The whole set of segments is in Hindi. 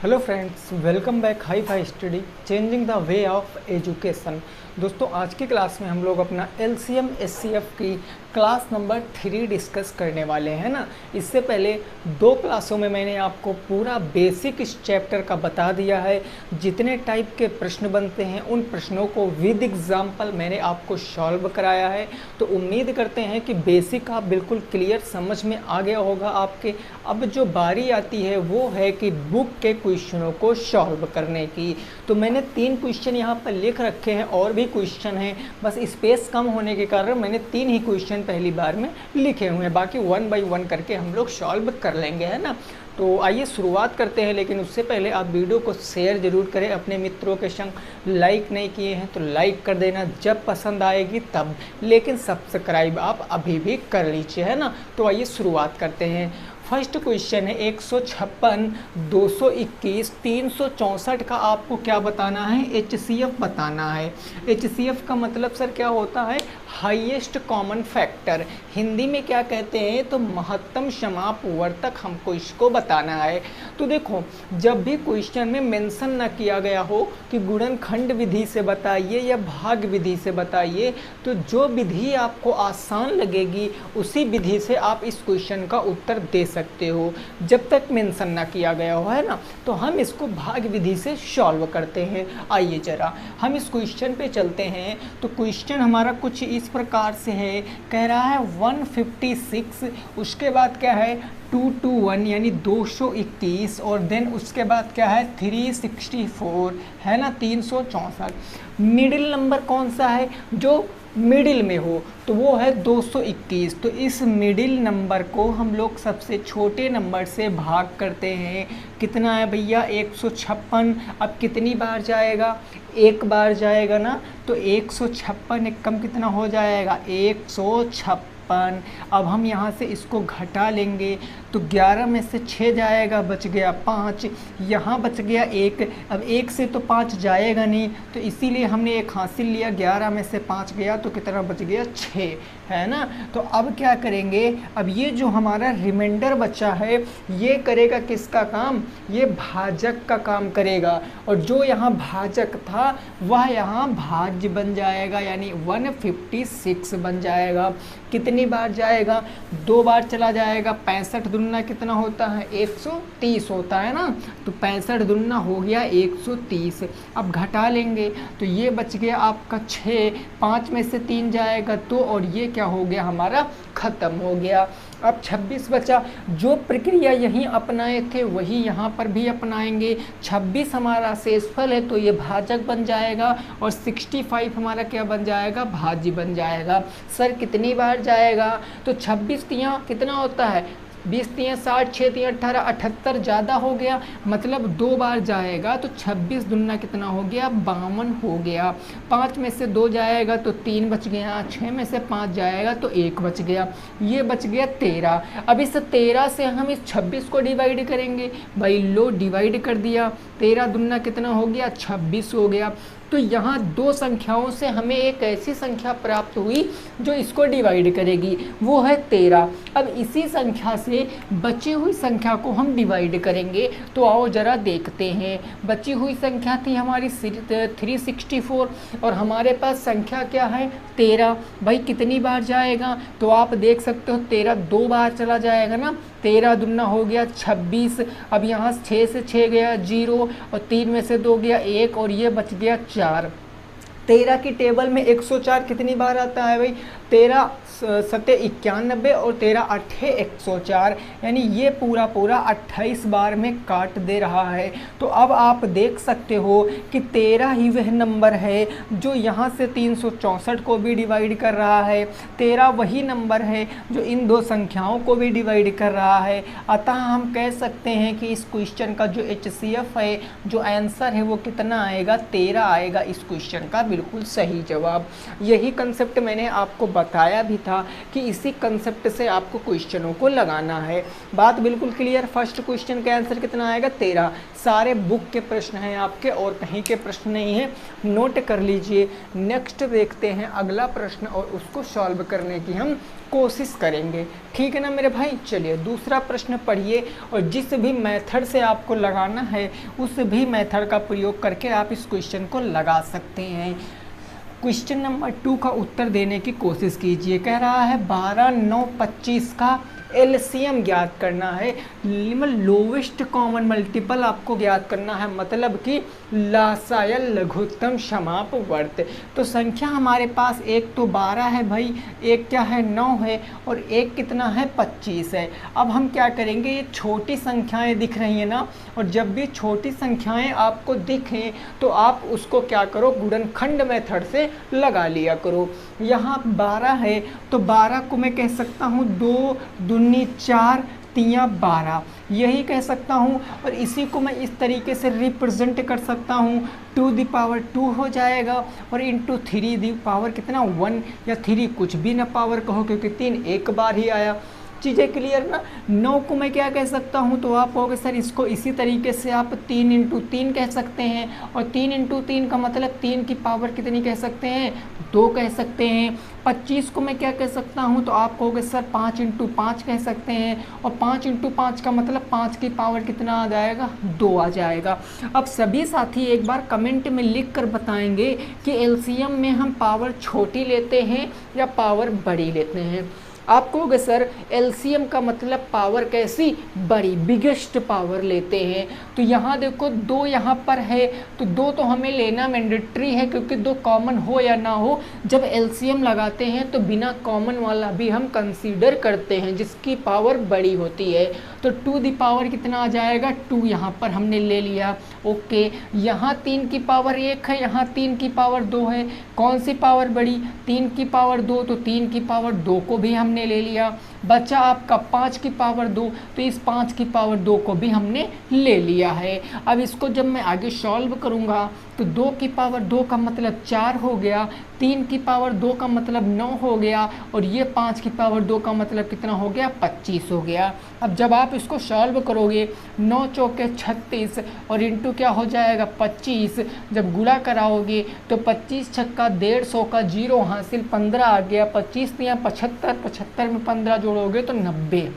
Hello friends, welcome back hi fi study changing the way of education. दोस्तों, आज की क्लास में हम लोग अपना एलसीएम एचसीएफ की क्लास नंबर 3 डिस्कस करने वाले हैं ना। इससे पहले 2 क्लासों में मैंने आपको पूरा बेसिक इस चैप्टर का बता दिया है। जितने टाइप के प्रश्न बनते हैं उन प्रश्नों को विद एग्जाम्पल मैंने आपको सॉल्व कराया है। तो उम्मीद करते हैं कि बेसिक आप बिल्कुल क्लियर समझ में आ गया होगा आपके। अब जो बारी आती है वो है कि बुक के क्वेश्चनों को सॉल्व करने की। तो मैंने 3 क्वेश्चन यहाँ पर लिख रखे हैं, और भी क्वेश्चन हैं, बस स्पेस कम होने के कारण मैंने 3 ही क्वेश्चन पहली बार में लिखे हुए हैं। बाकी 1 बाय 1 करके हम लोग सॉल्व कर लेंगे, है ना। तो आइए शुरुआत करते हैं, लेकिन उससे पहले आप वीडियो को शेयर जरूर करें अपने मित्रों के संग। लाइक नहीं किए हैं तो लाइक कर देना जब पसंद आएगी तब, लेकिन सब्सक्राइब आप अभी भी कर लीजिए, है ना। तो आइए शुरुआत करते हैं। फर्स्ट क्वेश्चन है 156, 221, 364 का आपको क्या बताना है? एचसीएफ बताना है। एचसीएफ का मतलब सर क्या होता है? Highest common factor. हिंदी में क्या कहते हैं? तो महत्तम समापवर्तक हमको इसको बताना है। तो देखो, जब भी क्वेश्चन में मेंशन ना किया गया हो कि गुणनखंड विधि से बताइए या भाग विधि से बताइए, तो जो विधि आपको आसान लगेगी उसी विधि से आप इस क्वेश्चन का उत्तर दे सकते हो, जब तक मेंशन ना किया गया हो, है ना। तो हम इसको भाग विधि से सॉल्व करते हैं। आइए जरा हम इस क्वेश्चन पे चलते हैं। तो क्वेश्चन हमारा कुछ इस प्रकार से है, कह रहा है 156, उसके बाद क्या है 221 यानी 221, और देन उसके बाद क्या है 364, है ना, 364। मिडिल नंबर कौन सा है जो मिडिल में हो? तो वो है 221। तो इस मिडिल नंबर को हम लोग सबसे छोटे नंबर से भाग करते हैं। कितना है भैया? 156। अब कितनी बार जाएगा? एक बार जाएगा ना। तो 156 एक कम कितना हो जाएगा? 156। अब हम यहाँ से इसको घटा लेंगे तो 11 में से 6 जाएगा, बच गया 5, यहाँ बच गया 1। अब 1 से तो 5 जाएगा नहीं, तो इसीलिए हमने 1 हासिल लिया। 11 में से 5 गया तो कितना बच गया? 6, है ना। तो अब क्या करेंगे? अब ये जो हमारा रिमाइंडर बचा है ये करेगा किसका काम? ये भाजक का काम करेगा, और जो यहाँ भाजक था वह यहाँ भाज्य बन जाएगा, यानी 156 बन जाएगा। कितनी बार जाएगा? 2 बार चला जाएगा। 65 दुना कितना होता है? 130 होता है ना। तो 65 दुना हो गया 130। अब घटा लेंगे तो ये बच गया आपका 6, 5 में से 3 जाएगा 2, और ये क्या हो गया हमारा? ख़त्म हो गया। अब 26 बचा। जो प्रक्रिया यहीं अपनाए थे वही यहाँ पर भी अपनाएंगे। 26 हमारा शेषफल है तो ये भाजक बन जाएगा, और 65 हमारा क्या बन जाएगा? भाज्य बन जाएगा। सर कितनी बार जाएगा? तो 26 तियाँ कितना होता है? 20 तियाँ 60, 6 तियाँ 18, 78 ज़्यादा हो गया, मतलब 2 बार जाएगा। तो 26 दुना कितना हो गया? 52 हो गया। 5 में से 2 जाएगा तो 3 बच गया। 6 में से 5 जाएगा तो 1 बच गया। ये बच गया 13। अब इस 13 से हम इस 26 को डिवाइड करेंगे। भाई लो, डिवाइड कर दिया। 13 दुना कितना हो गया? 26 हो गया। तो यहाँ 2 संख्याओं से हमें एक ऐसी संख्या प्राप्त हुई जो इसको डिवाइड करेगी, वो है 13। अब इसी संख्या से बची हुई संख्या को हम डिवाइड करेंगे। तो आओ जरा देखते हैं। बची हुई संख्या थी हमारी 364, और हमारे पास संख्या क्या है? 13। भाई कितनी बार जाएगा? तो आप देख सकते हो 13 2 बार चला जाएगा ना। 13 दुना हो गया 26। अब यहाँ 6 से 6 गया 0, और 3 में से 2 गया 1, और ये बच गया 4। 13 की टेबल में 104 कितनी बार आता है भाई? 13 सत्ते 91, और 13 अट्ठे 104, यानी ये पूरा 28 बार में काट दे रहा है। तो अब आप देख सकते हो कि 13 ही वह नंबर है जो यहाँ से 364 को भी डिवाइड कर रहा है। 13 वही नंबर है जो इन 2 संख्याओं को भी डिवाइड कर रहा है। अतः हम कह सकते हैं कि इस क्वेश्चन का जो एचसीएफ है, जो आंसर है, वो कितना आएगा? 13 आएगा इस क्वेश्चन का बिल्कुल सही जवाब। यही कंसेप्ट मैंने आपको बताया भी था कि इसी कंसेप्ट से आपको क्वेश्चनों को लगाना है। बात बिल्कुल क्लियर। फर्स्ट क्वेश्चन का आंसर कितना आएगा 13। सारे बुक के प्रश्न हैं आपके और कहीं के प्रश्न नहीं है, नोट कर लीजिए। नेक्स्ट देखते हैं अगला प्रश्न और उसको सॉल्व करने की हम कोशिश करेंगे, ठीक है ना मेरे भाई। चलिए दूसरा प्रश्न पढ़िए और जिस भी मेथड से आपको लगाना है उस भी मेथड का प्रयोग करके आप इस क्वेश्चन को लगा सकते हैं। क्वेश्चन नंबर 2 का उत्तर देने की कोशिश कीजिए। कह रहा है 12, 9, 25 का एलसीएम ज्ञात करना है। लोवेस्ट कॉमन मल्टीपल आपको ज्ञात करना है, मतलब कि लासा या लघुत्तम समापवर्त। तो संख्या हमारे पास एक तो 12 है भाई, एक क्या है 9 है और एक कितना है 25 है। अब हम क्या करेंगे, ये छोटी संख्याएं दिख रही हैं ना, और जब भी छोटी संख्याएं आपको दिखें तो आप उसको क्या करो, गुणनखंड मेथड से लगा लिया करो। यहाँ 12 है तो 12 को मैं कह सकता हूँ 2 दूनी 4 तिया 12, यही कह सकता हूँ। और इसी को मैं इस तरीके से रिप्रेजेंट कर सकता हूँ, 2 दी पावर 2 हो जाएगा और इंटू 3 दी पावर कितना 1 या 3, कुछ भी ना पावर कहो क्योंकि 3 एक बार ही आया। चीज़ें क्लियर ना। 9 को मैं क्या कह सकता हूँ, तो आप कहोगे सर इसको इसी तरीके से आप 3 इंटू 3 कह सकते हैं, और 3 इंटू 3 का मतलब 3 की पावर कितनी कह सकते हैं, 2 कह सकते हैं। 25 को मैं क्या कह सकता हूँ, तो आप कहोगे सर 5 इंटू 5 कह सकते हैं, और 5 इंटू 5 का मतलब 5 की पावर कितना आ जाएगा, 2 आ जाएगा। अब सभी साथी एक बार कमेंट में लिख कर बताएंगे कि एलसीएम में हम पावर छोटी लेते हैं या पावर बड़ी लेते हैं। आप कहोगे सर एलसीएम का मतलब पावर कैसी, बड़ी, बिगेस्ट पावर लेते हैं। तो यहाँ देखो 2 यहाँ पर है तो 2 तो हमें लेना मैंडेटरी है, क्योंकि 2 कॉमन हो या ना हो, जब एलसीएम लगाते हैं तो बिना कॉमन वाला भी हम कंसीडर करते हैं जिसकी पावर बड़ी होती है। तो 2 दी पावर कितना आ जाएगा, 2 यहाँ पर हमने ले लिया। ओके, यहाँ 3 की पावर 1 है, यहाँ 3 की पावर 2 है। कौन सी पावर बड़ी, 3 की पावर 2, तो 3 की पावर 2 को भी हमने ले लिया। बचा आपका 5 की पावर 2, तो इस 5 की पावर 2 को भी हमने ले लिया है। अब इसको जब मैं आगे सॉल्व करूँगा तो 2 की पावर 2 का मतलब 4 हो गया, 3 की पावर 2 का मतलब 9 हो गया, और ये 5 की पावर 2 का मतलब कितना हो गया, 25 हो गया। अब जब आप इसको सॉल्व करोगे 9 चौके 36 और इंटू क्या हो जाएगा 25, जब गुणा कराओगे तो 25 छक्का 150 का 0 हासिल 15 आ गया, 25 या 75, 75 में 15 जोड़ोगे तो 90।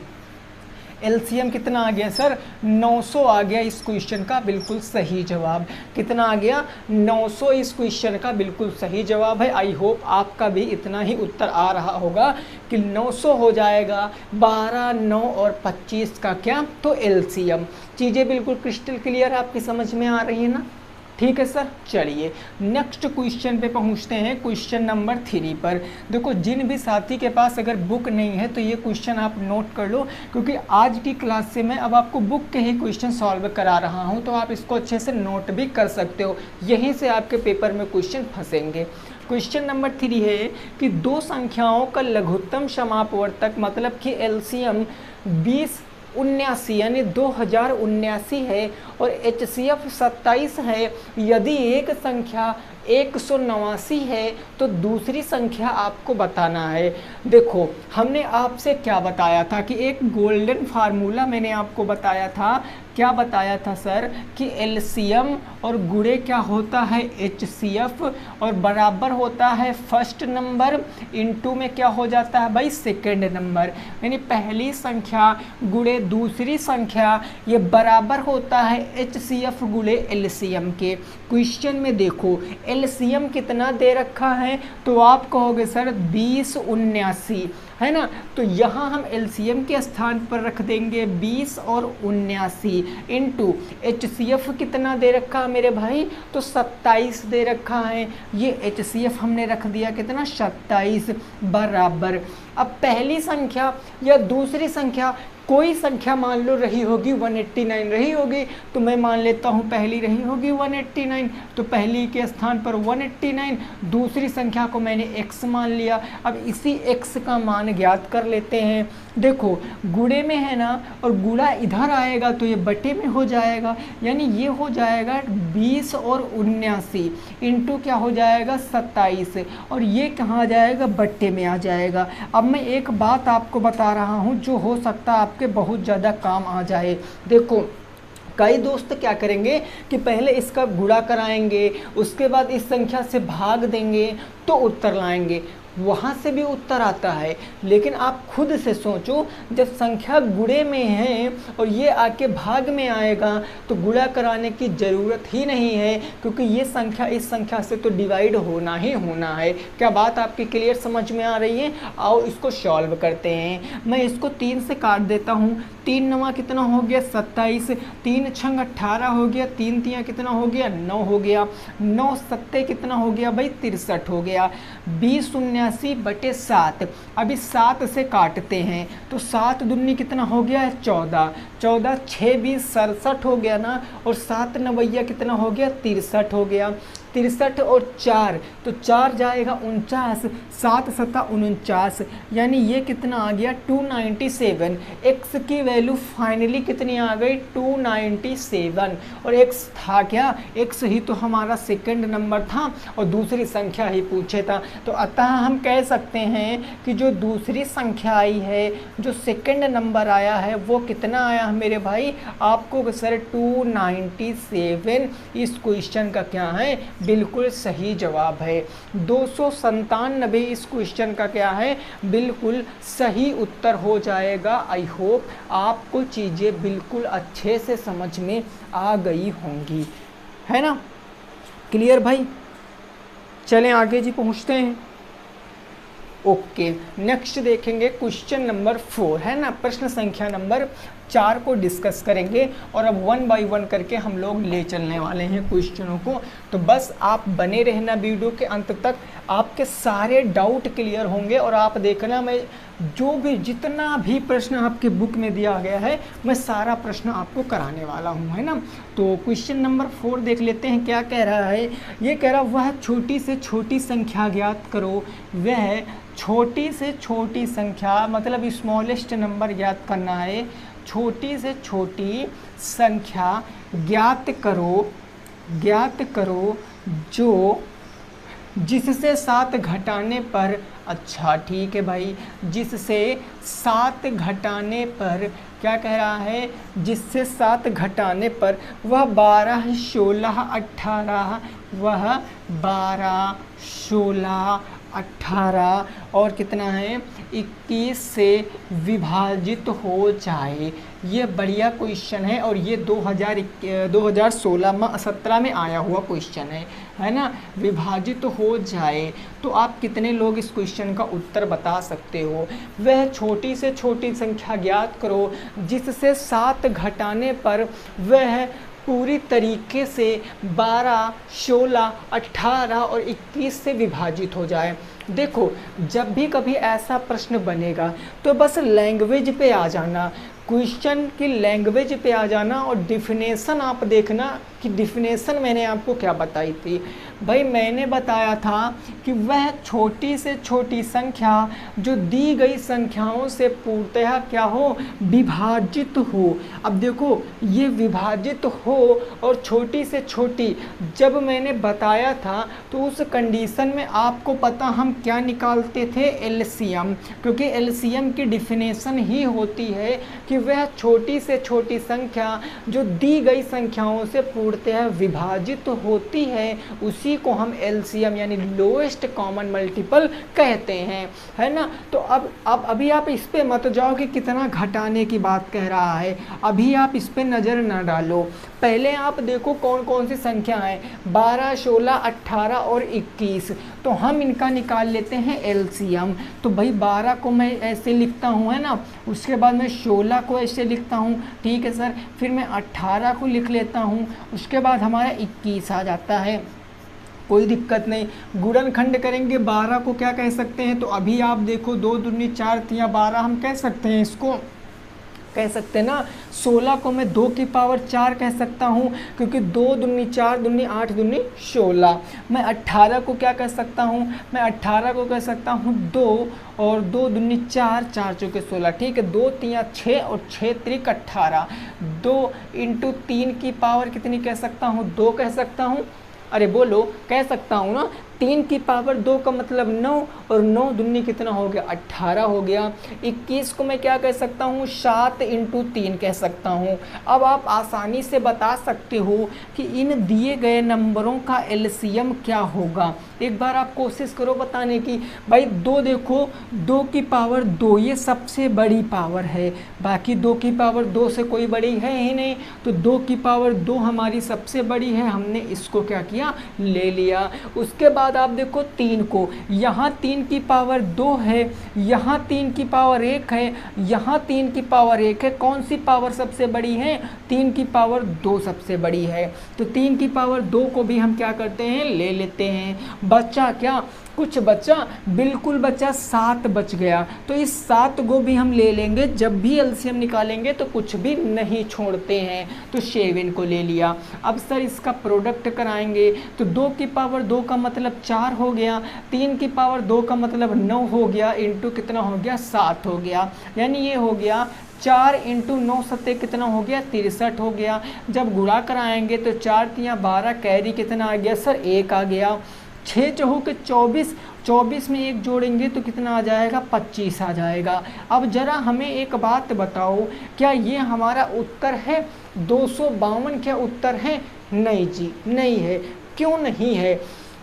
एलसीएम कितना आ गया सर, 900 आ गया इस क्वेश्चन का बिल्कुल सही जवाब। कितना आ गया, 900 इस क्वेश्चन का बिल्कुल सही जवाब है। आई होप आपका भी इतना ही उत्तर आ रहा होगा कि 900 हो जाएगा 12, 9 और 25 का क्या, तो एलसीएम। चीज़ें बिल्कुल क्रिस्टल क्लियर आपकी समझ में आ रही है ना, ठीक है सर। चलिए नेक्स्ट क्वेश्चन पे पहुंचते हैं, क्वेश्चन नंबर 3 पर। देखो जिन भी साथी के पास अगर बुक नहीं है तो ये क्वेश्चन आप नोट कर लो, क्योंकि आज की क्लास से मैं अब आपको बुक के ही क्वेश्चन सॉल्व करा रहा हूं, तो आप इसको अच्छे से नोट भी कर सकते हो, यहीं से आपके पेपर में क्वेश्चन फंसेंगे। क्वेश्चन नंबर 3 है कि 2 संख्याओं का लघुत्तम समापवर्तक मतलब कि एलसीएम 2079 यानी 2079 है और एचसीएफ 27 है। यदि एक संख्या 189 है तो दूसरी संख्या आपको बताना है। देखो हमने आपसे क्या बताया था कि एक गोल्डन फार्मूला मैंने आपको बताया था। क्या बताया था सर कि एलसीएम और गुणे क्या होता है एचसीएफ, और बराबर होता है फर्स्ट नंबर इनटू में क्या हो जाता है भाई सेकंड नंबर, यानी पहली संख्या गुणे दूसरी संख्या, ये बराबर होता है एचसीएफ गुणे एलसीएम के। क्वेश्चन में देखो एलसीएम कितना दे रखा है, तो आप कहोगे सर 2079 है ना, तो यहाँ हम एलसीएम के स्थान पर रख देंगे 20 और 79 इंटू एचसीएफ कितना दे रखा है मेरे भाई, तो 27 दे रखा है। ये एचसीएफ हमने रख दिया कितना 27 बराबर। अब पहली संख्या या दूसरी संख्या, कोई संख्या मान लो रही होगी 189 रही होगी, तो मैं मान लेता हूँ पहली रही होगी 189, तो पहली के स्थान पर 189, दूसरी संख्या को मैंने x मान लिया। अब इसी x का मान ज्ञात कर लेते हैं। देखो गुणे में है ना, और गुणा इधर आएगा तो ये बटे में हो जाएगा, यानी ये हो जाएगा 20 और 79 इंटू क्या हो जाएगा 27, और ये कहाँ आ जाएगा बट्टे में आ जाएगा। अब मैं एक बात आपको बता रहा हूँ जो हो सकता है आपके बहुत ज़्यादा काम आ जाए। देखो कई दोस्त क्या करेंगे कि पहले इसका गुणा कराएंगे, उसके बाद इस संख्या से भाग देंगे तो उत्तर लाएंगे, वहाँ से भी उत्तर आता है। लेकिन आप खुद से सोचो, जब संख्या गुणे में है और ये आके भाग में आएगा तो गुणा कराने की ज़रूरत ही नहीं है, क्योंकि ये संख्या इस संख्या से तो डिवाइड होना ही होना है। क्या बात आपकी क्लियर समझ में आ रही है? आओ इसको सॉल्व करते हैं। मैं इसको 3 से काट देता हूँ। 3 नवा कितना हो गया 27, 3 छंग 18 हो गया, 3 तियाँ कितना हो गया 9 हो गया, 9 सत्ते कितना हो गया भाई 63 हो गया, 20 79 बटे 7। अभी 7 से काटते हैं तो 7 दूनी कितना हो गया 14, 14 6 20 67 हो गया ना, और 7 नवैया कितना हो गया 63 हो गया, 63 और 4 तो 4 जाएगा 49, 7 सत्ता 49, यानी ये कितना आ गया 297। एक्स की वैल्यू फाइनली कितनी आ गई 297, और एक्स था क्या, एक्स ही तो हमारा सेकंड नंबर था और दूसरी संख्या ही पूछे था। तो अतः हम कह सकते हैं कि जो दूसरी संख्या आई है, जो सेकंड नंबर आया है, वो कितना आया है मेरे भाई, आपको सर 297 इस क्वेश्चन का क्या है बिल्कुल सही जवाब है। 297 इस क्वेश्चन का क्या है बिल्कुल सही उत्तर हो जाएगा। आई होप आपको चीज़ें बिल्कुल अच्छे से समझ में आ गई होंगी, है ना? क्लियर भाई? चलें आगे जी पहुँचते हैं। ओके, नेक्स्ट देखेंगे क्वेश्चन नंबर 4, है ना, प्रश्न संख्या नंबर 4 को डिस्कस करेंगे, और अब 1 बाय 1 करके हम लोग ले चलने वाले हैं क्वेश्चनों को। तो बस आप बने रहना वीडियो के अंत तक, आपके सारे डाउट क्लियर होंगे। और आप देखना, मैं जो भी जितना भी प्रश्न आपके बुक में दिया गया है मैं सारा प्रश्न आपको कराने वाला हूँ, है ना। तो क्वेश्चन नंबर 4 देख लेते हैं क्या कह रहा है। ये कह रहा वह छोटी से छोटी संख्या ज्ञात करो। वह छोटी से छोटी संख्या मतलब स्मॉलेस्ट नंबर ज्ञात करना है। छोटी से छोटी संख्या ज्ञात करो जो जिससे 7 घटाने पर, अच्छा ठीक है भाई, जिससे 7 घटाने पर क्या कह रहा है, जिससे 7 घटाने पर वह 12 16 18, वह 12 16 18 और कितना है 21 से विभाजित हो जाए। ये बढ़िया क्वेश्चन है और ये 2016-17 में आया हुआ क्वेश्चन है ना। विभाजित हो जाए तो आप कितने लोग इस क्वेश्चन का उत्तर बता सकते हो। वह छोटी से छोटी संख्या ज्ञात करो जिससे 7 घटाने पर वह पूरी तरीके से 12 16 18 और 21 से विभाजित हो जाए। देखो जब भी कभी ऐसा प्रश्न बनेगा तो बस लैंग्वेज पे आ जाना, क्वेश्चन की लैंग्वेज पे आ जाना, और डिफिनेशन आप देखना कि डिफिनेशन मैंने आपको क्या बताई थी। भाई मैंने बताया था कि वह छोटी से छोटी संख्या जो दी गई संख्याओं से पूर्णतः क्या हो, विभाजित हो। अब देखो ये विभाजित हो और छोटी से छोटी जब मैंने बताया था तो उस कंडीशन में आपको पता हम क्या निकालते थे, एलसीएम, क्योंकि एलसीएम की डिफिनेशन ही होती है कि वह छोटी से छोटी संख्या जो दी गई संख्याओं से पूर्णतः विभाजित होती है, उसी को हम एलसीएम यानी लोएस्ट कॉमन मल्टीपल कहते हैं, है ना। तो अब अभी आप इस पे मत जाओ कि कितना घटाने की बात कह रहा है, अभी आप इस पे नज़र ना डालो। पहले आप देखो कौन कौन सी संख्या है, 12 16 18 और 21, तो हम इनका निकाल लेते हैं एलसीएम। तो भाई 12 को मैं ऐसे लिखता हूँ, है ना, उसके बाद मैं 16 को ऐसे लिखता हूँ, ठीक है सर, फिर मैं 18 को लिख लेता हूँ, उसके बाद हमारा 21 आ जाता है, कोई दिक्कत नहीं। गुणनखंड करेंगे 12 को क्या कह सकते हैं, तो अभी आप देखो 2 दूनी 4 तियाँ 12 हम कह सकते हैं इसको, कह सकते हैं ना। 16 को मैं 2 की पावर 4 कह सकता हूँ, क्योंकि 2 दूनी 4 दूनी 8 दूनी 16। मैं 18 को क्या कह सकता हूँ, मैं 18 को कह सकता हूँ 2 और 2 दूनी 4, 4 चौके 16, ठीक है। 2 तिया 6 और 6 त्रिक 18। 2 इंटू 3 की पावर कितनी कह सकता हूँ, 2 कह सकता हूँ। अरे बोलो, कह सकता हूँ ना। 3 की पावर 2 का मतलब 9 और 9 दूनी कितना हो गया, 18 हो गया। 21 को मैं क्या कह सकता हूँ, 7 इंटू 3 कह सकता हूँ। अब आप आसानी से बता सकते हो कि इन दिए गए नंबरों का एलसीएम क्या होगा। एक बार आप कोशिश करो बताने की। भाई 2 देखो, 2 की पावर 2 ये सबसे बड़ी पावर है, बाकी 2 की पावर 2 से कोई बड़ी है ही नहीं, तो 2 की पावर 2 हमारी सबसे बड़ी है, हमने इसको क्या किया, ले लिया। उसके बाद आप देखो 3 को, यहाँ 3 की पावर 2 है, यहाँ 3 की पावर 1 है, यहाँ 3 की पावर 1 है। कौन सी पावर सबसे बड़ी है, 3 की पावर 2 सबसे बड़ी है। तो 3 की पावर 2 को भी हम क्या करते हैं, ले लेते हैं। बचा क्या, कुछ बचा, बिल्कुल बचा, 7 बच गया। तो इस 7 को भी हम ले लेंगे, जब भी एलसीएम निकालेंगे तो कुछ भी नहीं छोड़ते हैं, तो 7 को ले लिया। अब सर इसका प्रोडक्ट कराएंगे, तो 2 की पावर 2 का मतलब 4 हो गया, 3 की पावर 2 का मतलब 9 हो गया, इंटू कितना हो गया, 7 हो गया। यानी ये हो गया 4 इंटू 9 सत्ते कितना हो गया, 63 हो गया। जब गुणा कराएंगे तो 4 तिया 12, कैरी कितना आ गया सर, 1 आ गया। 6 चौके के 24, 24 में 1 जोड़ेंगे तो कितना आ जाएगा, 25 आ जाएगा। अब जरा हमें एक बात बताओ, क्या ये हमारा उत्तर है 252? क्या उत्तर है? नहीं जी, नहीं है। क्यों नहीं है?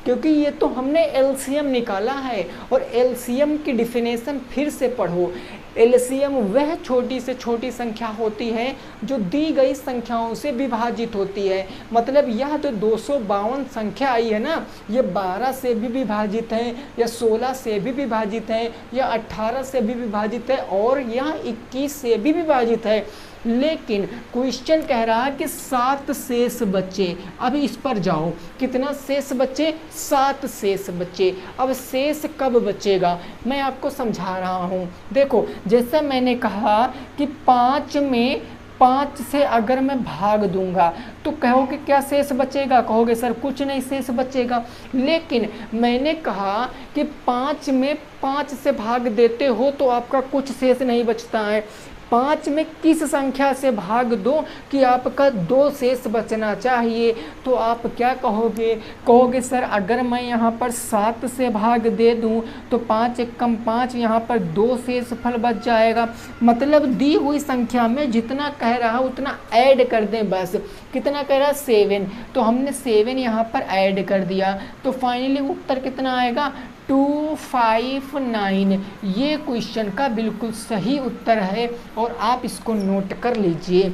क्योंकि ये तो हमने एलसीएम निकाला है, और एलसीएम की डिफिनेशन फिर से पढ़ो। एलसीएम वह छोटी से छोटी संख्या होती है जो दी गई संख्याओं से विभाजित होती है। मतलब यह जो 252 संख्या आई है ना, ये 12 से भी विभाजित है, या 16 से भी विभाजित है, या 18 से भी विभाजित है, और यह 21 से भी विभाजित है। लेकिन क्वेश्चन कह रहा है कि 7 शेष बचे। अब इस पर जाओ, कितना शेष बचे, 7 शेष बचे। अब शेष कब बचेगा, मैं आपको समझा रहा हूँ। देखो, जैसा मैंने कहा कि 5 में 5 से अगर मैं भाग दूंगा तो कहोगे क्या शेष बचेगा, कहोगे सर कुछ नहीं शेष बचेगा। लेकिन मैंने कहा कि 5 में 5 से भाग देते हो तो आपका कुछ शेष नहीं बचता है। 5 में किस संख्या से भाग दो कि आपका 2 शेष बचना चाहिए, तो आप क्या कहोगे, कहोगे सर अगर मैं यहाँ पर 7 से भाग दे दूँ तो 5 एकम 5, यहाँ पर 2 शेष फल बच जाएगा। मतलब दी हुई संख्या में जितना कह रहा है उतना ऐड कर दें बस। कितना कह रहा है, 7, तो हमने 7 यहाँ पर ऐड कर दिया, तो फाइनली उत्तर कितना आएगा, 259। ये क्वेश्चन का बिल्कुल सही उत्तर है, और आप इसको नोट कर लीजिए।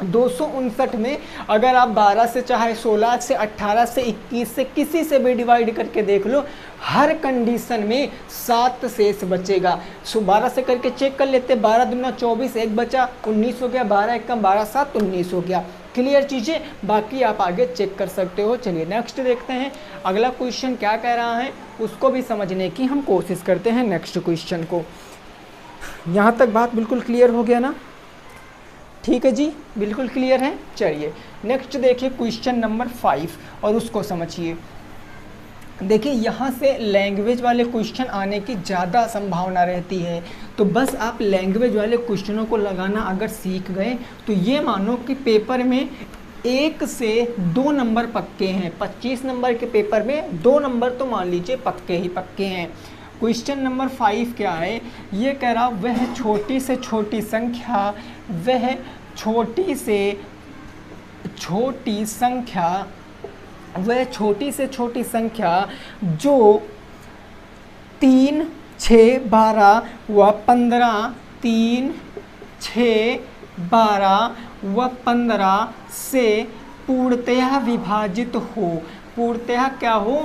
259 में अगर आप 12 से चाहे 16 से 18 से 21 से किसी से भी डिवाइड करके देख लो, हर कंडीशन में 7 शेष बचेगा। 12 से करके चेक कर लेते, 12 दूना 24, 1 बचा, 19 हो गया, 12 एकम 12, 7 19 हो गया। क्लियर चीज़ें, बाकी आप आगे चेक कर सकते हो। चलिए नेक्स्ट देखते हैं, अगला क्वेश्चन क्या कह रहा है उसको भी समझने की हम कोशिश करते हैं। नेक्स्ट क्वेश्चन को, यहाँ तक बात बिल्कुल क्लियर हो गया ना? ठीक है जी, बिल्कुल क्लियर है। चलिए नेक्स्ट देखिए क्वेश्चन नंबर 5 और उसको समझिए। देखिए यहाँ से लैंग्वेज वाले क्वेश्चन आने की ज़्यादा संभावना रहती है, तो बस आप लैंग्वेज वाले क्वेश्चनों को लगाना अगर सीख गए तो ये मानो कि पेपर में 1 से 2 नंबर पक्के हैं। 25 नंबर के पेपर में 2 नंबर तो मान लीजिए पक्के ही पक्के हैं। क्वेश्चन नंबर 5 क्या है, ये कह रहा वह छोटी से छोटी संख्या, वह छोटी से छोटी संख्या, वह छोटी से छोटी संख्या जो 3, 6, 12 व 15, 3, 6, 12 व 15 से पूर्णतया विभाजित हो। पूर्णतया क्या हो,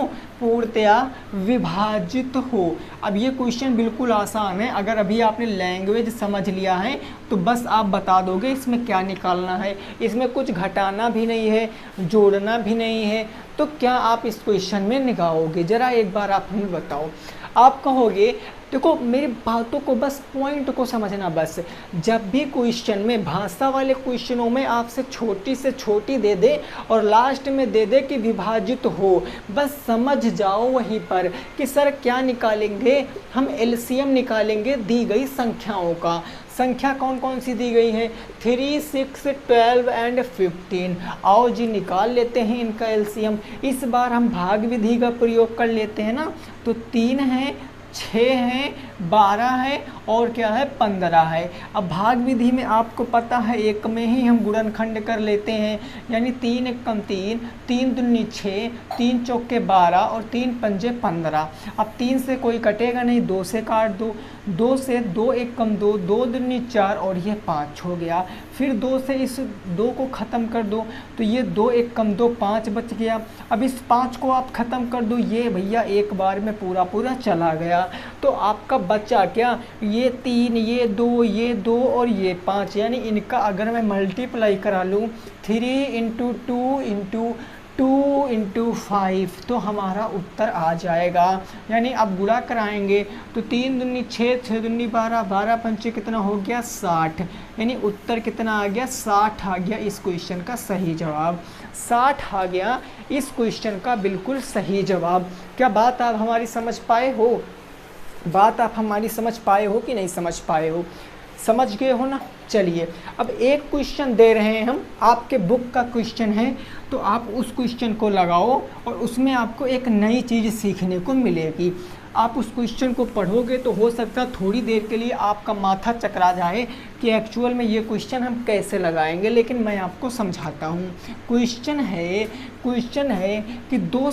पूर्णतया विभाजित हो। अब ये क्वेश्चन बिल्कुल आसान है, अगर अभी आपने लैंग्वेज समझ लिया है तो बस आप बता दोगे इसमें क्या निकालना है। इसमें कुछ घटाना भी नहीं है, जोड़ना भी नहीं है, तो क्या आप इस क्वेश्चन में निकालोगे, ज़रा एक बार आप हमें बताओ। आप कहोगे देखो मेरी बातों को बस पॉइंट को समझना बस। जब भी क्वेश्चन में भाषा वाले क्वेश्चनों में आपसे छोटी से छोटी दे दे और लास्ट में दे दे कि विभाजित हो, बस समझ जाओ वहीं पर कि सर क्या निकालेंगे, हम एलसीएम निकालेंगे दी गई संख्याओं का। संख्या कौन कौन सी दी गई है, 3, 6, 12 एंड 15। आओ जी निकाल लेते हैं इनका एलसीएम। इस बार हम भाग विधि का प्रयोग कर लेते हैं ना, तो 3 है, 6 है, 12 है और क्या है 15 है। अब भाग विधि में आपको पता है एक में ही हम गुणनखंड कर लेते हैं, यानी 3 एकम 3, 3 दूनी 6, 3 चौके 12 और 3 पंजे 15। अब 3 से कोई कटेगा नहीं, 2 से काट दो, 2 से 2 एकम 2, 2 दूनी 4 और ये 5 हो गया। फिर 2 से इस 2 को ख़त्म कर दो तो ये 2 एकम 2, 5 बच गया। अब इस 5 को आप ख़त्म कर दो, ये भैया एक बार में पूरा पूरा चला गया। तो आपका बचा क्या, ये 3, ये 2, ये 2 और ये 5, यानी इनका अगर मैं मल्टीप्लाई करा लूँ 3 इंटू 2 इंटू 2 इंटू 5 तो हमारा उत्तर आ जाएगा। यानी अब गुणा कराएंगे तो 3 दूनी 6, 6 दूनी 12, 12 पंचे कितना हो गया 60, यानी उत्तर कितना आ गया 60 आ गया इस क्वेश्चन का सही जवाब। 60 आ गया इस क्वेश्चन का बिल्कुल सही जवाब। क्या बात आप हमारी समझ पाए हो, बात आप हमारी समझ पाए हो कि नहीं समझ पाए हो, समझ गए हो ना। चलिए अब एक क्वेश्चन दे रहे हैं हम, आपके बुक का क्वेश्चन है तो आप उस क्वेश्चन को लगाओ और उसमें आपको एक नई चीज़ सीखने को मिलेगी। आप उस क्वेश्चन को पढ़ोगे तो हो सकता है थोड़ी देर के लिए आपका माथा चकरा जाए कि एक्चुअल में ये क्वेश्चन हम कैसे लगाएंगे, लेकिन मैं आपको समझाता हूँ। क्वेश्चन है कि दो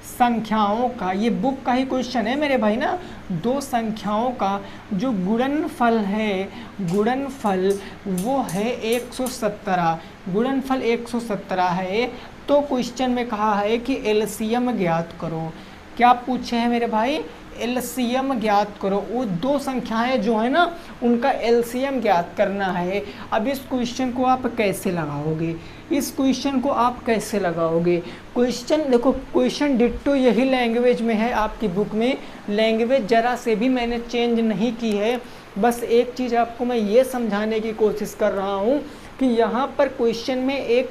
संख्याओं का ये बुक का ही क्वेश्चन है मेरे भाई ना, दो संख्याओं का जो गुणनफल है, गुणनफल वो है 117, गुणनफल 117 है। तो क्वेश्चन में कहा है कि एलसीएम ज्ञात करो। क्या पूछे हैं मेरे भाई, एलसीएम ज्ञात करो। वो दो संख्याएं जो है ना उनका एलसीएम ज्ञात करना है। अब इस क्वेश्चन को आप कैसे लगाओगे, इस क्वेश्चन को आप कैसे लगाओगे। क्वेश्चन देखो, क्वेश्चन डिट्टो यही लैंग्वेज में है आपकी बुक में, लैंग्वेज ज़रा से भी मैंने चेंज नहीं की है। बस एक चीज़ आपको मैं ये समझाने की कोशिश कर रहा हूँ कि यहाँ पर क्वेश्चन में एक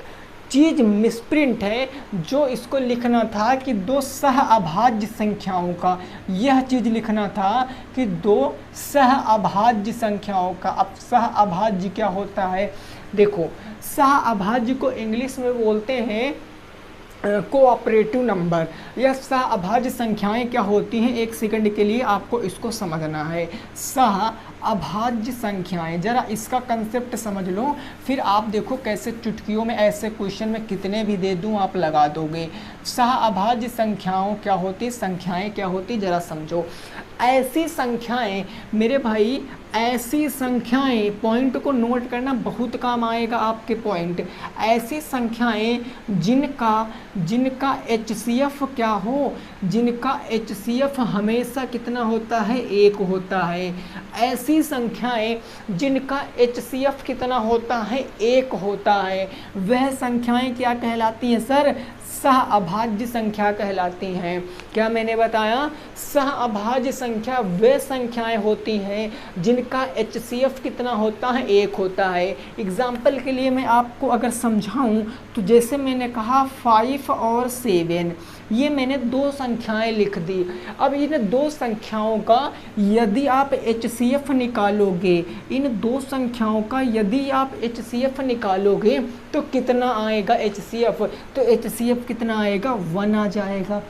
चीज़ मिसप्रिंट है, जो इसको लिखना था कि दो सह अभाज्य संख्याओं का, यह चीज़ लिखना था कि दो सह अभाज्य संख्याओं का। अब सह अभाज्य क्या होता है, देखो सह अभाज्य को इंग्लिश में बोलते हैं कोऑपरेटिव नंबर। यह सह अभाज्य संख्याएं क्या होती हैं, एक सेकंड के लिए आपको इसको समझना है। सह अभाज्य संख्याएं, ज़रा इसका कंसेप्ट समझ लो, फिर आप देखो कैसे चुटकियों में ऐसे क्वेश्चन में कितने भी दे दूं आप लगा दोगे। सह अभाज्य संख्याओं क्या होती, संख्याएं क्या होती, ज़रा समझो। ऐसी संख्याएं मेरे भाई, ऐसी संख्याएं, पॉइंट को नोट करना बहुत काम आएगा आपके पॉइंट। ऐसी संख्याएं जिनका HCF क्या हो, जिनका HCF हमेशा कितना होता है, 1 होता है। ऐसी संख्याएं जिनका HCF कितना होता है, 1 होता है, वह संख्याएं क्या कहलाती हैं सर, सह अभाज्य संख्या कहलाती हैं। क्या मैंने बताया, सह अभाज्य संख्या वे संख्याएं होती हैं जिनका HCF कितना होता है, 1 होता है। एग्जाम्पल के लिए मैं आपको अगर समझाऊं तो जैसे मैंने कहा 5 और 7, ये मैंने दो संख्याएं लिख दी। अब इन दो संख्याओं का यदि आप HCF निकालोगे, इन दो संख्याओं का यदि आप HCF निकालोगे तो कितना आएगा HCF, तो HCF कितना आएगा, 1 आ जाएगा।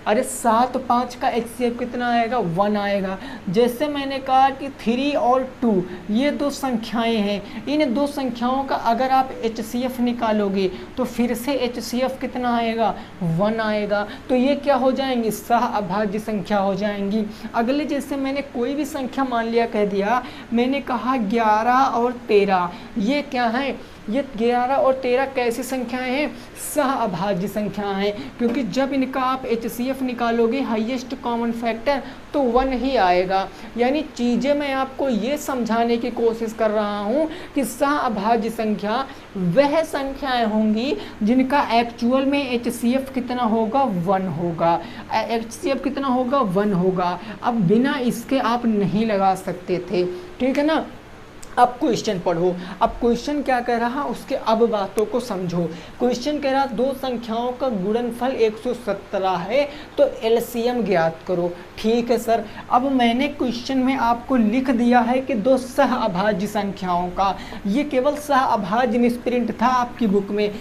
अरे 7, 5 का HCF कितना आएगा, 1 आएगा। जैसे मैंने कहा कि 3 और 2 ये दो संख्याएं हैं, इन दो संख्याओं का अगर आप HCF निकालोगे तो फिर से HCF कितना आएगा, 1 आएगा। तो ये क्या हो जाएंगी, सह अभाज्य संख्या हो जाएंगी। अगले जैसे मैंने कोई भी संख्या मान लिया, कह दिया, मैंने कहा 11 और 13, ये क्या है, ये 11 और 13 कैसी संख्याएं हैं, सह अभाज्य संख्याएं हैं, क्योंकि जब इनका आप HCF HCF निकालोगे हाईएस्ट कॉमन फैक्टर तो 1 ही आएगा। यानी चीज़ें मैं आपको ये समझाने की कोशिश कर रहा हूँ कि सहअभाज्य संख्या वह संख्याएं होंगी जिनका एक्चुअल में HCF कितना होगा 1 होगा। HCF कितना होगा 1 होगा। अब बिना इसके आप नहीं लगा सकते थे, ठीक है ना। अब क्वेश्चन पढ़ो। अब क्वेश्चन क्या कह रहा उसके अब बातों को समझो। क्वेश्चन कह रहा दो संख्याओं का गुणनफल 117 है तो एलसीएम ज्ञात करो। ठीक है सर, अब मैंने क्वेश्चन में आपको लिख दिया है कि दो सहअभाज्य संख्याओं का, ये केवल सहअभाज्य मिसप्रिंट था आपकी बुक में,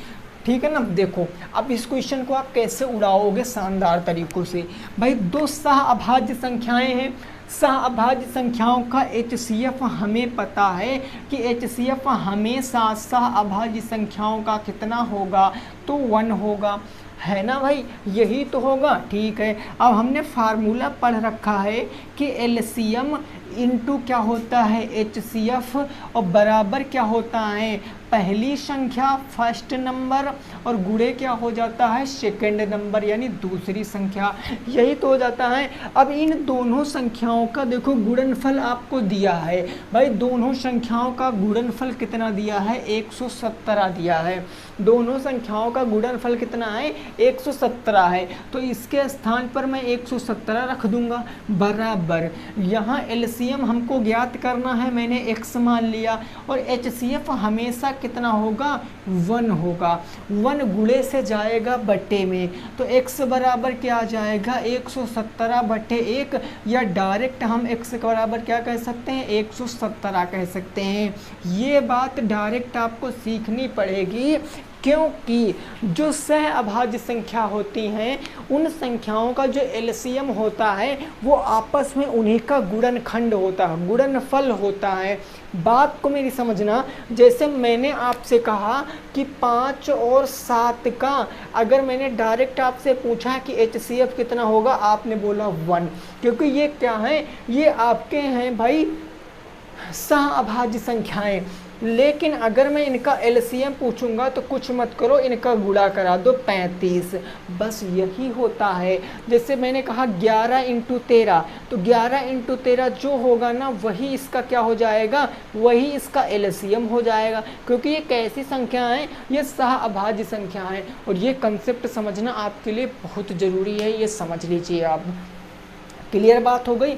ठीक है ना। देखो अब इस क्वेश्चन को आप कैसे उड़ाओगे शानदार तरीकों से। भाई दो सहअभाज्य संख्याएं हैं, सहअभाज्य संख्याओं का HCF हमें पता है कि HCF हमेशा सहअभाज्य संख्याओं का कितना होगा तो 1 होगा, है ना भाई, यही तो होगा। ठीक है, अब हमने फार्मूला पढ़ रखा है कि एलसीएम इंटू क्या होता है HCF और बराबर क्या होता है पहली संख्या फर्स्ट नंबर और गुणे क्या हो जाता है सेकंड नंबर यानी दूसरी संख्या, यही तो हो जाता है। अब इन दोनों संख्याओं का देखो गुणनफल आपको दिया है भाई, दोनों संख्याओं का गुणनफल कितना दिया है 117 दिया है। दोनों संख्याओं का गुणनफल कितना है 117 है, तो इसके स्थान पर मैं 117 रख दूंगा बराबर। यहाँ एलसीएम हमको ज्ञात करना है, मैंने x मान लिया और HCF हमेशा कितना होगा 1 होगा। 1 गुणे से जाएगा बट्टे में, तो x बराबर क्या आ जाएगा 117 बट्टे 1, या डायरेक्ट हम x के बराबर क्या कह सकते हैं 117 कह सकते हैं। ये बात डायरेक्ट आपको सीखनी पड़ेगी, क्योंकि जो सहअभाज्य संख्या होती हैं उन संख्याओं का जो एलसीएम होता है वो आपस में उन्हीं का गुणनखंड होता है, गुणनफल होता है। बात को मेरी समझना, जैसे मैंने आपसे कहा कि 5 और 7 का अगर मैंने डायरेक्ट आपसे पूछा कि HCF कितना होगा, आपने बोला 1, क्योंकि ये क्या है, ये आपके हैं भाई सहअभाज्य संख्याएं। लेकिन अगर मैं इनका एलसीएम पूछूंगा तो कुछ मत करो, इनका गुणा करा दो 35, बस यही होता है। जैसे मैंने कहा 11 इंटू 13, तो 11 इंटू 13 जो होगा ना वही इसका क्या हो जाएगा, वही इसका एलसीएम हो जाएगा, क्योंकि ये कैसी संख्या है, ये सहअभाज्य संख्या है। और ये कंसेप्ट समझना आपके लिए बहुत ज़रूरी है, ये समझ लीजिए आप। क्लियर बात हो गई,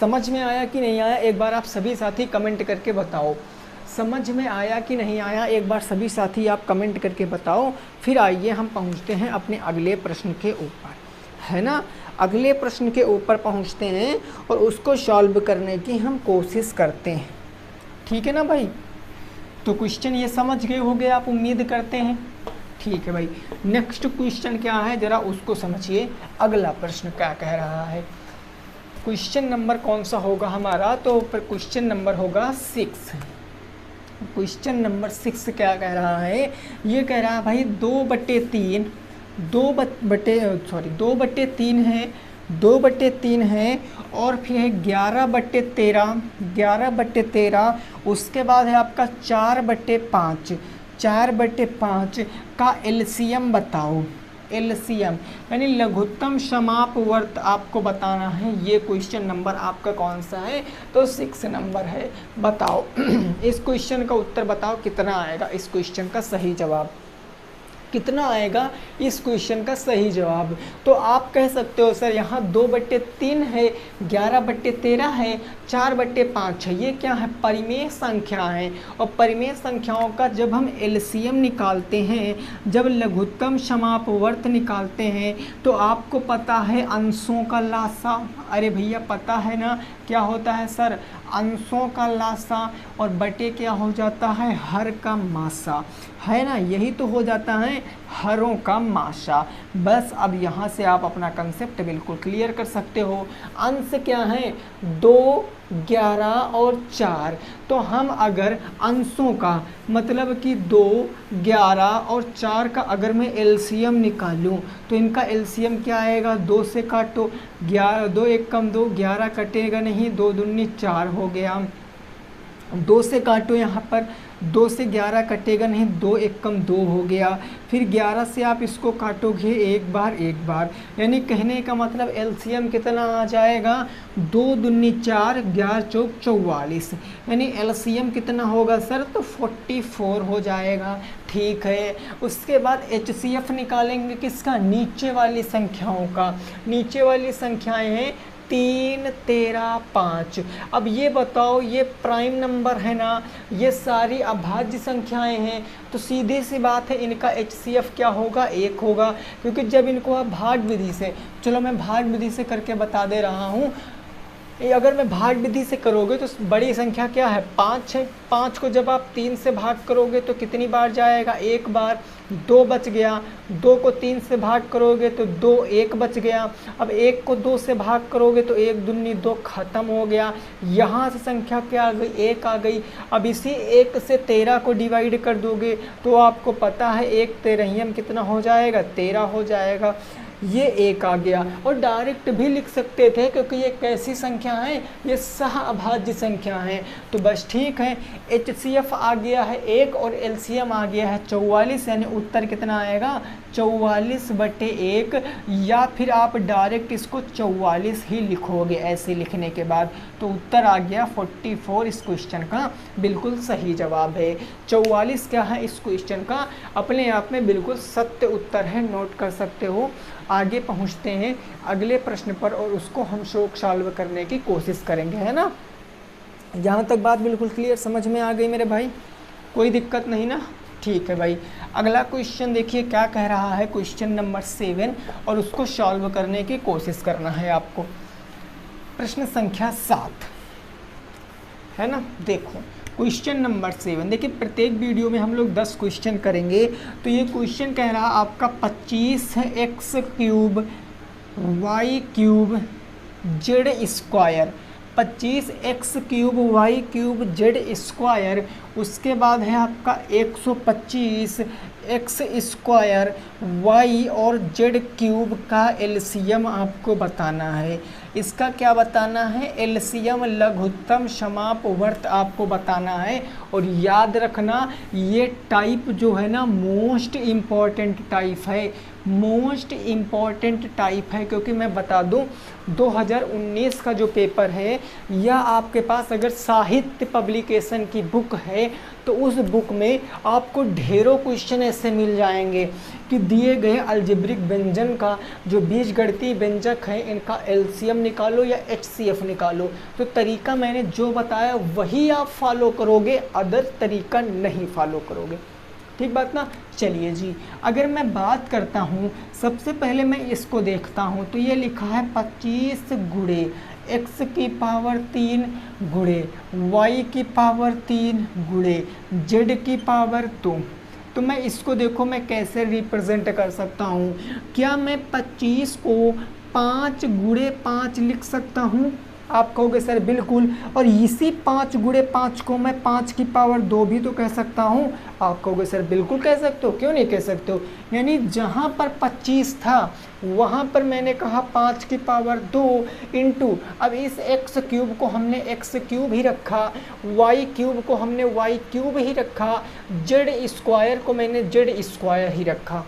समझ में आया कि नहीं आया, एक बार आप सभी साथी कमेंट करके बताओ। समझ में आया कि नहीं आया, एक बार सभी साथी आप कमेंट करके बताओ। फिर आइए हम पहुंचते हैं अपने अगले प्रश्न के ऊपर, है ना। अगले प्रश्न के ऊपर पहुंचते हैं और उसको सॉल्व करने की हम कोशिश करते हैं, ठीक है ना भाई। तो क्वेश्चन ये समझ गए होंगे आप, उम्मीद करते हैं। ठीक है भाई, नेक्स्ट क्वेश्चन क्या है ज़रा उसको समझिए। अगला प्रश्न क्या कह रहा है, क्वेश्चन नंबर कौन सा होगा हमारा, तो क्वेश्चन नंबर होगा 6। क्वेश्चन नंबर 6 क्या कह रहा है, ये कह रहा है भाई 2/3 2/3 है और फिर है 11/13 उसके बाद है आपका 4/5 का एलसीएम बताओ। एलसीएम यानी लघुत्तम समापवर्त आपको बताना है। ये क्वेश्चन नंबर आपका कौन सा है, तो 6 नंबर है। बताओ इस क्वेश्चन का उत्तर बताओ कितना आएगा, इस क्वेश्चन का सही जवाब कितना आएगा, इस क्वेश्चन का सही जवाब। तो आप कह सकते हो सर यहाँ 2/3 है, 11/13 है, 4/5 है, ये क्या है परिमेय संख्या है। और परिमेय संख्याओं का जब हम एलसीएम निकालते हैं, जब लघुत्तम समापवर्त निकालते हैं, तो आपको पता है अंशों का लासा, अरे भैया पता है ना क्या होता है सर, अंशों का लासा और बटे क्या हो जाता है हर का मासा, है ना, यही तो हो जाता है हरों का मासा। बस अब यहाँ से आप अपना कंसेप्ट बिल्कुल क्लियर कर सकते हो। अंश क्या है 2, 11 और 4, तो हम अगर अंशों का मतलब कि 2, 11 और 4 का अगर मैं एलसीएम निकालूं तो इनका एलसीएम क्या आएगा, 2 से काटो, 11 2 1 कम 2, 11 कटेगा नहीं, 2 दूनी 4 हो गया। 2 से काटो यहाँ पर, 2 से 11 कटेगा नहीं, 2 एकम 2 हो गया। फिर 11 से आप इसको काटोगे एक बार, यानी कहने का मतलब एलसीएम कितना आ जाएगा, 2 दूनी 4, 11 चौक 44, यानी एलसीएम कितना होगा सर, तो 44 हो जाएगा। ठीक है, उसके बाद एचसीएफ निकालेंगे किसका, नीचे वाली संख्याओं का। नीचे वाली संख्याएं हैं 3, 13, 5। अब ये बताओ, ये प्राइम नंबर है ना, ये सारी अभाज्य संख्याएं हैं, तो सीधी सी बात है इनका एचसीएफ क्या होगा, 1 होगा, क्योंकि जब इनको आप भाग विधि से, चलो मैं भाग विधि से करके बता दे रहा हूँ। अगर मैं भाग विधि से करोगे तो बड़ी संख्या क्या है, 5 है। 5 को जब आप 3 से भाग करोगे तो कितनी बार जाएगा, 1 बार, 2 बच गया। 2 को 3 से भाग करोगे तो 2, 1 बच गया। अब 1 को 2 से भाग करोगे तो 1 दूनी 2, ख़त्म हो गया। यहाँ से संख्या क्या आ गई, 1 आ गई। अब इसी 1 से 13 को डिवाइड कर दोगे तो आपको पता है 1 तेरहियम कितना हो जाएगा, 13 हो जाएगा। ये 1 आ गया। और डायरेक्ट भी लिख सकते थे क्योंकि ये कैसी संख्या है, ये सह अभाज्य संख्या है। तो बस ठीक है, एचसीएफ आ गया है 1 और एलसीएम आ गया है 44, यानी उत्तर कितना आएगा, 44/1, या फिर आप डायरेक्ट इसको 44 ही लिखोगे ऐसे लिखने के बाद। तो उत्तर आ गया 44 इस क्वेश्चन का बिल्कुल सही जवाब है। 44 क्या है इस क्वेश्चन का अपने आप में बिल्कुल सत्य उत्तर है, नोट कर सकते हो। आगे पहुंचते हैं अगले प्रश्न पर और उसको हम शौक सॉल्व करने की कोशिश करेंगे, है ना। यहाँ तक बात बिल्कुल क्लियर समझ में आ गई मेरे भाई, कोई दिक्कत नहीं ना। ठीक है भाई, अगला क्वेश्चन देखिए क्या कह रहा है, क्वेश्चन नंबर 7, और उसको सॉल्व करने की कोशिश करना है आपको। प्रश्न संख्या 7 है ना। देखो क्वेश्चन नंबर 7, देखिए प्रत्येक वीडियो में हम लोग 10 क्वेश्चन करेंगे। तो ये क्वेश्चन कह रहा आपका 25x³ y³ z², 25x³ y³ z², उसके बाद है आपका 125 x² y और z³ का एलसीएम आपको बताना है। इसका क्या बताना है, एलसीएम लघुत्तम समापवर्त आपको बताना है। और याद रखना ये टाइप जो है ना मोस्ट इम्पॉर्टेंट टाइप है, मोस्ट इम्पॉर्टेंट टाइप है, क्योंकि मैं बता दूं 2019 का जो पेपर है, या आपके पास अगर साहित्य पब्लिकेशन की बुक है तो उस बुक में आपको ढेरों क्वेश्चन ऐसे मिल जाएंगे कि दिए गए अलजेब्रिक व्यंजन का जो बीजगणितीय व्यंजक है इनका एलसीएम निकालो या एचसीएफ निकालो। तो तरीका मैंने जो बताया वही आप फॉलो करोगे, अदर तरीका नहीं फॉलो करोगे। ठीक बात ना। चलिए जी, अगर मैं बात करता हूँ, सबसे पहले मैं इसको देखता हूँ तो ये लिखा है 25 गुणे x³ गुणे y³ गुणे z²। तो मैं इसको देखो मैं कैसे रिप्रेजेंट कर सकता हूँ। क्या मैं 25 को 5 गुणे 5 लिख सकता हूँ? आप कहोगे सर बिल्कुल, और इसी 5 गुणे 5 को मैं 5² भी तो कह सकता हूँ। आप कहोगे सर बिल्कुल कह सकते हो, क्यों नहीं कह सकते हो। यानी जहाँ पर 25 था वहाँ पर मैंने कहा 5² इंटू, अब इस x³ को हमने x³ ही रखा, y³ को हमने y³ ही रखा, z² को मैंने z² ही रखा।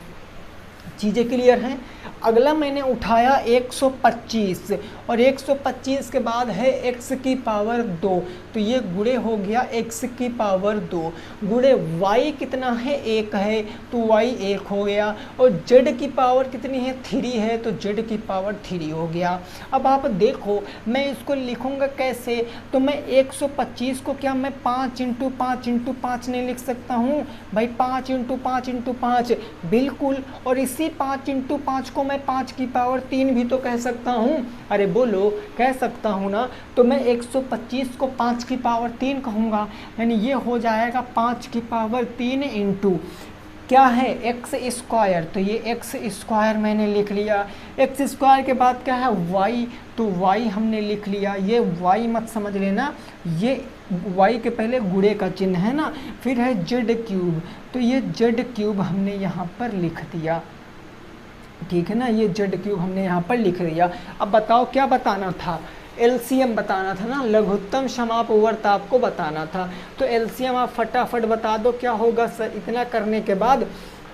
चीज़ें क्लियर हैं। अगला मैंने उठाया 125 और 125 के बाद है x², तो ये गुणे हो गया x², गुणे y कितना है 1 है तो y 1 हो गया, और z² कितनी है 3 है तो z³ हो गया। अब आप देखो मैं इसको लिखूंगा कैसे, तो मैं 125 को क्या मैं 5 × 5 × 5 नहीं लिख सकता हूँ भाई, 5 × 5 × 5 बिल्कुल, और इसी 5 × 5 को मैं 5³ भी तो कह सकता हूँ। अरे बोलो कह सकता हूँ ना। तो मैं 125 को 5³ कहूँगा, यानी ये हो जाएगा 5³ इंटू क्या है x², तो ये x² मैंने लिख लिया। x² के बाद क्या है y, तो y हमने लिख लिया। ये y मत समझ लेना, ये y के पहले गुणे का चिन्ह है ना, फिर है z³, तो ये z³ हमने यहाँ पर लिख दिया। ठीक है ना, ये z³ हमने यहाँ पर लिख दिया। अब बताओ क्या बताना था, एलसीएम बताना था ना, लघुत्तम समापवर्त आपको बताना था। तो एलसीएम आप फटाफट बता दो क्या होगा सर। इतना करने के बाद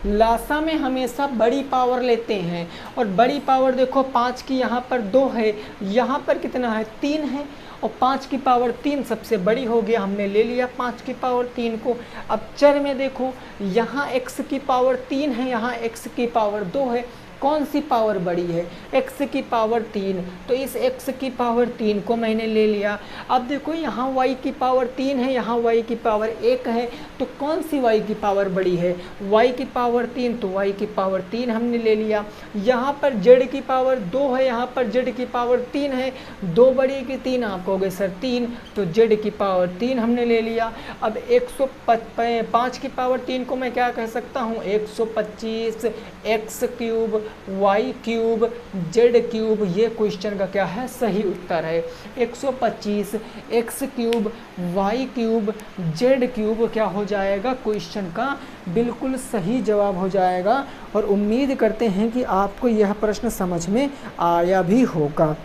लासा में हमेशा बड़ी पावर लेते हैं, और बड़ी पावर देखो 5 की यहाँ पर 2 है, यहाँ पर कितना है 3 है, और 5 की पावर 3 सबसे बड़ी हो गया, हमने ले लिया 5 की पावर 3 को। अब चर में देखो यहाँ x की पावर 3 है, यहाँ x की पावर 2 है, कौन सी पावर बड़ी है, x की पावर 3, तो इस x की पावर 3 को मैंने ले लिया। अब देखो यहाँ y की पावर 3 है, यहाँ y की पावर 1 है, तो कौन सी y की पावर बड़ी है, y की पावर 3, तो y की पावर 3 हमने ले लिया। यहाँ पर z की पावर 2 है, यहाँ पर z की पावर 3 है, 2 बड़ी की 3 आप कहोगे सर 3, तो z की पावर 3 हमने ले लिया। अब 105 की पावर 3 को मैं क्या कह सकता हूँ, 125 x cube y cube z cube, ये क्वेश्चन का क्या है सही उत्तर है। 125 x cube y cube z cube क्या हो जाएगा, क्वेश्चन का बिल्कुल सही जवाब हो जाएगा। और उम्मीद करते हैं कि आपको यह प्रश्न समझ में आया भी होगा।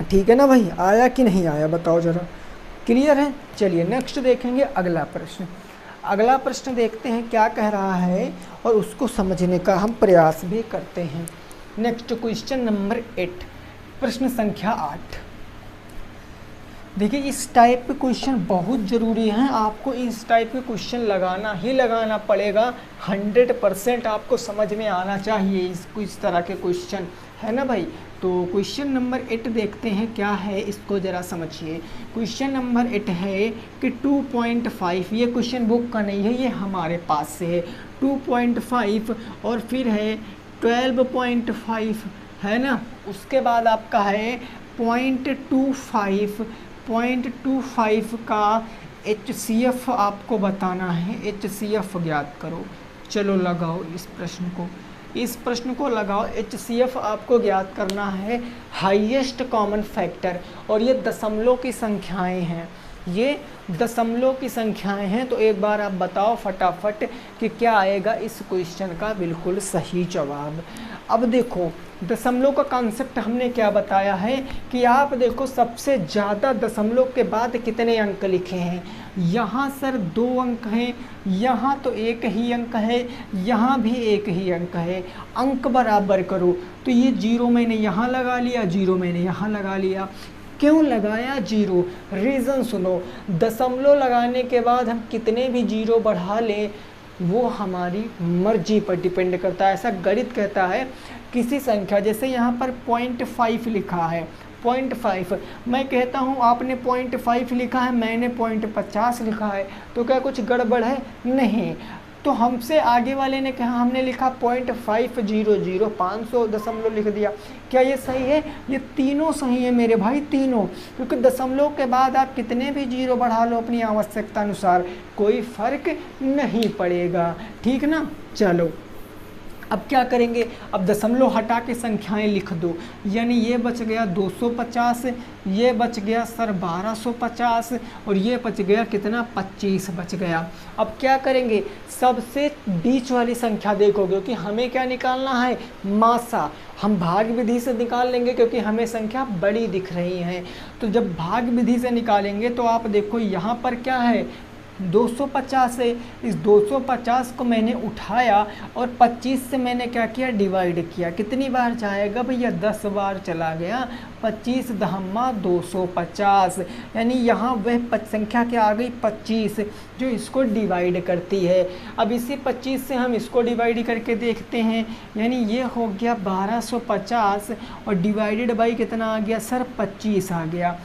ठीक है ना भाई, आया कि नहीं आया बताओ जरा, क्लियर है। चलिए नेक्स्ट देखेंगे अगला प्रश्न। अगला प्रश्न देखते हैं क्या कह रहा है, और उसको समझने का हम प्रयास भी करते हैं। नेक्स्ट क्वेश्चन नंबर 8, प्रश्न संख्या 8। देखिए इस टाइप के क्वेश्चन बहुत ज़रूरी हैं, आपको इस टाइप के क्वेश्चन लगाना ही लगाना पड़ेगा। 100% आपको समझ में आना चाहिए इस तरह के क्वेश्चन, है ना भाई। तो क्वेश्चन नंबर 8 देखते हैं क्या है, इसको ज़रा समझिए। क्वेश्चन नंबर 8 है कि 2.5, ये क्वेश्चन बुक का नहीं है, ये हमारे पास से है। 2.5 और फिर है 12.5, है ना। उसके बाद आपका है 0.25 का HCF आपको बताना है, HCF ज्ञात करो। चलो लगाओ इस प्रश्न को, इस प्रश्न को लगाओ। HCF आपको ज्ञात करना है, हाईएस्ट कॉमन फैक्टर, और ये दशमलव की संख्याएं हैं, ये दशमलव की संख्याएं हैं। तो एक बार आप बताओ फटाफट कि क्या आएगा इस क्वेश्चन का बिल्कुल सही जवाब। अब देखो दशमलव का कॉन्सेप्ट हमने क्या बताया है कि आप देखो सबसे ज़्यादा दशमलव के बाद कितने अंक लिखे हैं। यहाँ सर 2 अंक हैं, यहाँ तो 1 ही अंक है, यहाँ भी 1 ही अंक है। अंक बराबर करो, तो ये 0 मैंने यहाँ लगा लिया, 0 मैंने यहाँ लगा लिया। क्यों लगाया 0, रीज़न सुनो। दशमलव लगाने के बाद हम कितने भी 0 बढ़ा लें वो हमारी मर्जी पर डिपेंड करता है। ऐसा गणित कहता है, किसी संख्या जैसे यहाँ पर 0.5 लिखा है, 0.5 मैं कहता हूँ आपने 0.5 लिखा है, मैंने 0.50 लिखा है, तो क्या कुछ गड़बड़ है? नहीं। तो हमसे आगे वाले ने कहा, हमने लिखा 0.500, 500 दशमलव लिख दिया, क्या ये सही है? ये तीनों सही है मेरे भाई, तीनों, क्योंकि दशमलव के बाद आप कितने भी 0 बढ़ा लो अपनी आवश्यकता अनुसार, कोई फर्क नहीं पड़ेगा। ठीक ना। चलो अब क्या करेंगे, अब दशमलव हटा के संख्याएं लिख दो, यानी ये बच गया 250, ये बच गया सर 1250, और ये बच गया कितना 25 बच गया। अब क्या करेंगे, सबसे बीच वाली संख्या देखोगे कि हमें क्या निकालना है, मासा। हम भाग विधि से निकाल लेंगे क्योंकि हमें संख्या बड़ी दिख रही है। तो जब भाग विधि से निकालेंगे तो आप देखो यहाँ पर क्या है 250 है, इस 250 को मैंने उठाया और 25 से मैंने क्या किया, डिवाइड किया। कितनी बार जाएगा भैया, 10 बार चला गया। 25 दहम्मा 250, यानी यहाँ वह संख्या क्या आ गई 25, जो इसको डिवाइड करती है। अब इसी 25 से हम इसको डिवाइड करके देखते हैं, यानी ये हो गया 1250 और डिवाइडेड बाई कितना आ गया सर 25 आ गया।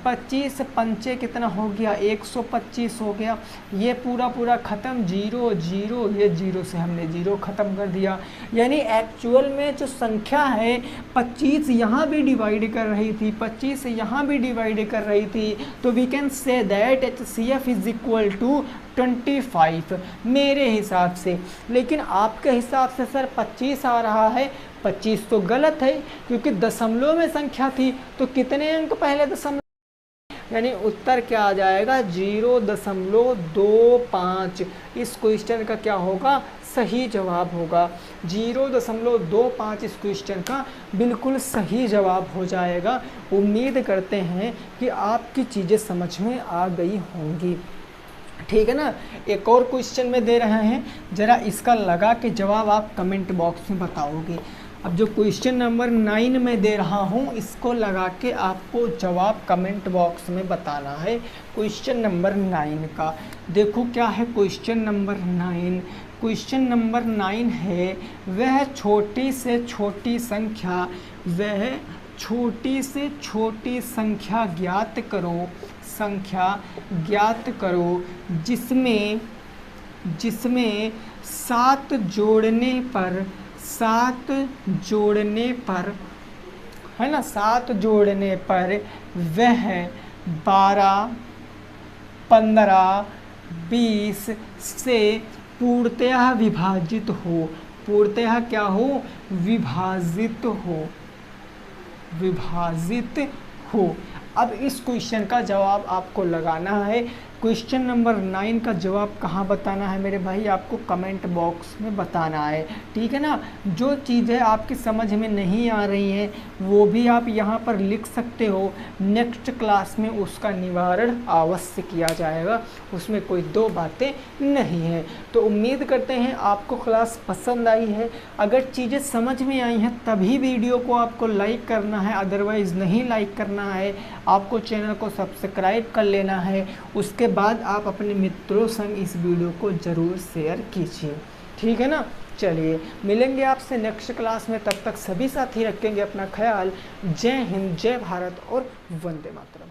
25 पंचे कितना हो गया 125 हो गया। ये पूरा ख़त्म, 0 0, ये 0 से हमने 0 ख़त्म कर दिया। यानी एक्चुअल में जो संख्या है 25 यहाँ भी डिवाइड कर रही थी, 25 यहाँ भी डिवाइड कर रही थी। तो we can say that HCF is equal to 25 मेरे हिसाब से। लेकिन आपके हिसाब से सर 25 आ रहा है, 25 तो गलत है क्योंकि दशमलव में संख्या थी। तो कितने अंक पहले दशमलव, यानी उत्तर क्या आ जाएगा 0.25। इस क्वेश्चन का क्या होगा, सही जवाब होगा 0.25। इस क्वेश्चन का बिल्कुल सही जवाब हो जाएगा। उम्मीद करते हैं कि आपकी चीज़ें समझ में आ गई होंगी, ठीक है ना। एक और क्वेश्चन में दे रहे हैं, ज़रा इसका लगा के जवाब आप कमेंट बॉक्स में बताओगे। अब जो क्वेश्चन नंबर 9 में दे रहा हूँ, इसको लगा के आपको जवाब कमेंट बॉक्स में बताना है। क्वेश्चन नंबर 9 का देखो क्या है। क्वेश्चन नंबर 9, क्वेश्चन नंबर 9 है, वह छोटी से छोटी संख्या, वह छोटी से छोटी संख्या ज्ञात करो, संख्या ज्ञात करो जिसमें 7 जोड़ने पर, 7 जोड़ने पर, है ना, 7 जोड़ने पर वह 12, 15, 20 से पूर्णतः विभाजित हो। पूर्णतः क्या हो, विभाजित हो, विभाजित हो। अब इस क्वेश्चन का जवाब आपको लगाना है। क्वेश्चन नंबर 9 का जवाब कहाँ बताना है मेरे भाई, आपको कमेंट बॉक्स में बताना है, ठीक है ना। जो चीज़ें आपकी समझ में नहीं आ रही हैं वो भी आप यहाँ पर लिख सकते हो। नेक्स्ट क्लास में उसका निवारण अवश्य किया जाएगा, उसमें कोई दो बातें नहीं हैं। तो उम्मीद करते हैं आपको क्लास पसंद आई है। अगर चीज़ें समझ में आई हैं तभी वीडियो को आपको लाइक करना है, अदरवाइज़ नहीं लाइक करना है। आपको चैनल को सब्सक्राइब कर लेना है। उसके बाद आप अपने मित्रों संग इस वीडियो को ज़रूर शेयर कीजिए, ठीक है ना। चलिए मिलेंगे आपसे नेक्स्ट क्लास में, तब तक सभी साथी रखेंगे अपना ख्याल। जय हिंद, जय भारत और वंदे मातरम।